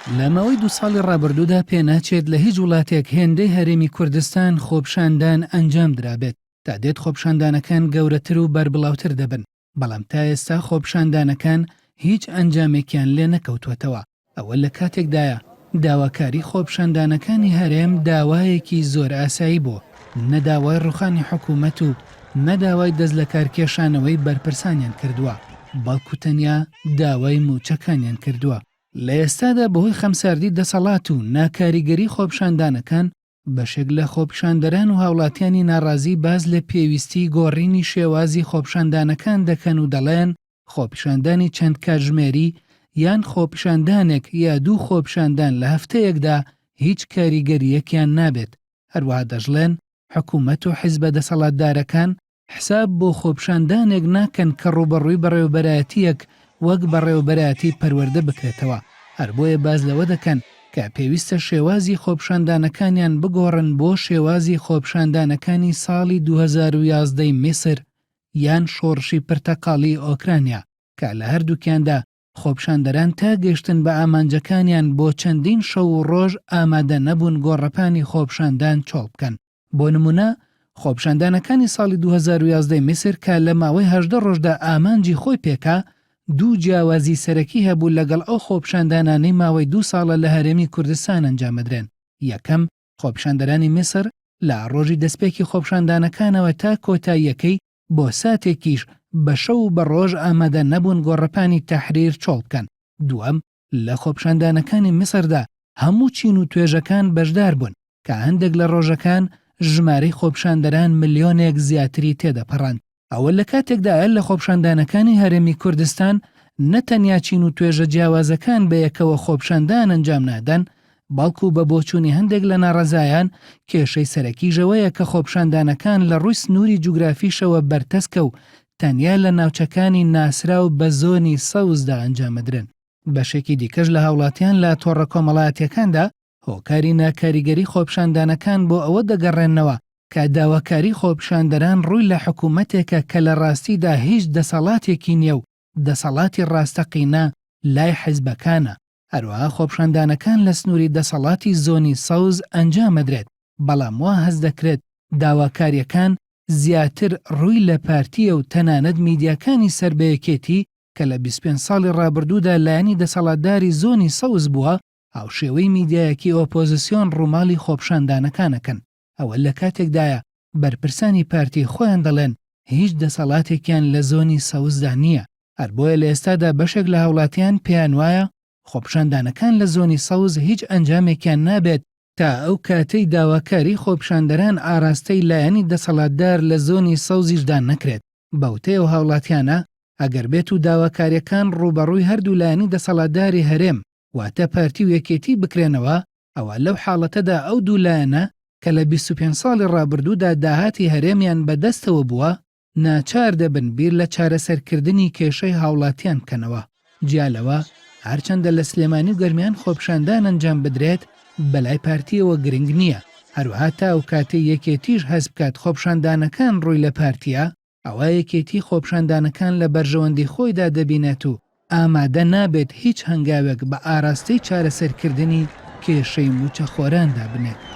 لە ماوەی 2 ساڵی ڕابردوودا پێناچێت لە هیچ وڵاتێک هێندەی هەرێمی کوردستان خۆپشاندان ئەنجام درابێت تا دێت خۆپشاندانەکان گەورەتر و بەربڵاوتر دەبن، بەڵام تا ئێستا خۆپشاندانەکان هیچ ئەنجامێکیان لێ نەکەوتوەتەوە. ئەوە لە کاتێکدایە داواکاری خۆپشاندانەکانی هەرێم داوایەکی زۆر ئاسایی بوو، نەداوای ڕوخانی حکوومەت و نەداوای دەست لە کارکێشانەوەی بەرپرسانیان کردووە، بەڵکو تەنیا داوای موچەکانیان کردووە. لە ئێستادا بەهۆی خەمساردی دەسەڵات و ناکاریگەری خۆپشاندانەکان بەشێک لە خۆپشاندەران و هاوڵاتیانی ناڕازی باز لە پێویستی گۆڕینی شێوازی خۆپشاندانەکان دەکەن و دەڵێن خۆپشاندانی چەند کاتژمێری یان خۆپشاندانێک یا دوو خۆپشاندان لە هەفتەیەکدا هیچ کاریگەریەکیان نابێت. هەروەها دەژڵێن حکوومەت و حیزبە دەسەڵاتدارەکان حساب بۆ خۆپشاندانێک ناکەن کە ڕوبەڕووی بەڕێوەبەرایەتیەک وەک بەڕێوەبەرایەتی پەروەردە بکرێتەوە. هەر بۆیە باز لەوە دەکەن کە پێویستە شێوازی خۆپشاندانەکانیان بگۆڕن بۆ شێوازی خۆپشاندانەکانی ساڵی 2011 میسر یان شۆڕشی پرتەقاڵی ئۆکرانیا کە لە هەردووکیاندا خۆپشاندەران تا گەشتن بە ئامانجەکانیان بۆ چەندین شەو و ڕۆژ ئامادە نەبوون گۆڕەپانی خۆپشاندان چۆڵ بکەن. بۆ نمونە خۆپشاندانەکانی ساڵی 2011 میسر کە لە ماوەی 18 ڕۆژدا ئامانجی خۆی پێکا، دوو جیاوازی سەرەکی هەبوو لەگەڵ ئەو خۆپشاندانانەی ماوەی 2 ساڵە لە هەرێمی کوردستان ئەنجامەدرێن. یەکەم، خۆپشاندەرانی میسر لە ڕۆژی دەستپێکی خۆپشاندانەکانەوە تا کۆتاییەکەی بۆ ساتێکیش بە شەو و بە ڕۆژ ئامادە نەبوون گۆڕەپانی تەحریر چۆڵ بکەن. دووەم، لە خۆپشاندانەکانی میسردا هەموو چین و توێژەکان بەشدار بوون کە هەندێک لە ڕۆژەکان ژمارەی خۆپشاندەران ملیۆنێک زیاتری تێدەپەڕاند. ئەوە لە کاتێکدایە لە خۆپشاندانەکانی هەرێمی کوردستان نەتەنیا چین و توێژە جیاوازەکان بە یەکەوە خۆپشاندان ئەنجام نادەن، بەڵکو بە بۆچوونی هەندێک لە ناڕەزایان کێشەی سەرەکیژەوەیە کە خۆپشاندانەکان لە ڕووی سنووری جوگرافیشەوە بەرتەسکە و تەنیا لە ناوچەکانی ناسرا و بە زۆنی سەوزدا ئەنجامەدرن. بەشێکی دیکەش لە هاوڵاتیان لە تۆڕە کۆمەڵایەتیەکاندا هۆکاری ناکاریگەری خۆپشاندانەکان بۆ ئەوە دەگەڕێنەوە کە داواکاری خۆپشاندەران ڕووی لە حکوومەتێکە کە لە ڕاستیدا هیچ دەسەڵاتێکی نییە و دەسەڵاتی ڕاستەقینە لای حیزبەکانە. هەروەها خۆپشاندانەکان لە سنووری دەسەڵاتی زۆنی سەوز ئەنجامەدرێت، بەڵام وا هەست دەکرێت داواکاریەکان زیاتر ڕووی لە پارتیە و تەنانەت میدیاکانی سەربەیەکێتی کە لە 25 ساڵی ڕابردوودا لایەنی دەسەڵاتداری زۆنی سەوز بووە هاوشێوەی میدیایەکی ئۆپۆزیسیۆن ڕووماڵی خۆپشاندانەکانەکەن. ئەوە لە کاتێکدایە بەرپرسانی پارتی خۆیان دەڵێن هیچ دەسەڵاتێکیان لە زۆنی سەوزدا نییە. هەر بۆیە لە ئێستادا بەشێک لە هاوڵاتیان پێیان وایە خۆپشاندانەکان لە زۆنی سەوز هیچ ئەنجامێکیان نابێت تا ئەو کاتەی داواکاری خۆپشاندەران ئاراستەی لایەنی دەسەڵاتدار لە زۆنی سەوزیشدا نەکرێت. بەوتەیە و هاوڵاتیانە ئەگەر بێت و داواکاریەکان ڕوبەڕووی هەردوو لایەنی دەسەڵاتداری هەرێم واتە پارتی و یەکێتی بکرێنەوە، ئەوە لەو حاڵەتەدا ئەو دوو لایەنە کە لە 25 ساڵی ڕابردوودا داهاتی هەرێمیان بەدەستەوە بووە ناچار دەبن بیر لە چارەسەرکردنی کێشەی هاوڵاتیان بکەنەوە. جیالەوە هەرچەندە لە سلێمانی و گەرمیان خۆپشاندان ئەنجام بدرێت بەلای پارتیەوە گرنگ نییە. هەروەها تا ئەو کاتەی یەکێتیش هەست بکات خۆپشاندانەکان ڕووی لە پارتیە، ئەوە یەکێتی خۆپشاندانەکان لە بەرژەوەندی خۆیدا دەبینێت و ئامادە نابێت هیچ هەنگاوێک بە ئاراستەی چارەسەرکردنی کێشەی موچەخۆراندا بنێت.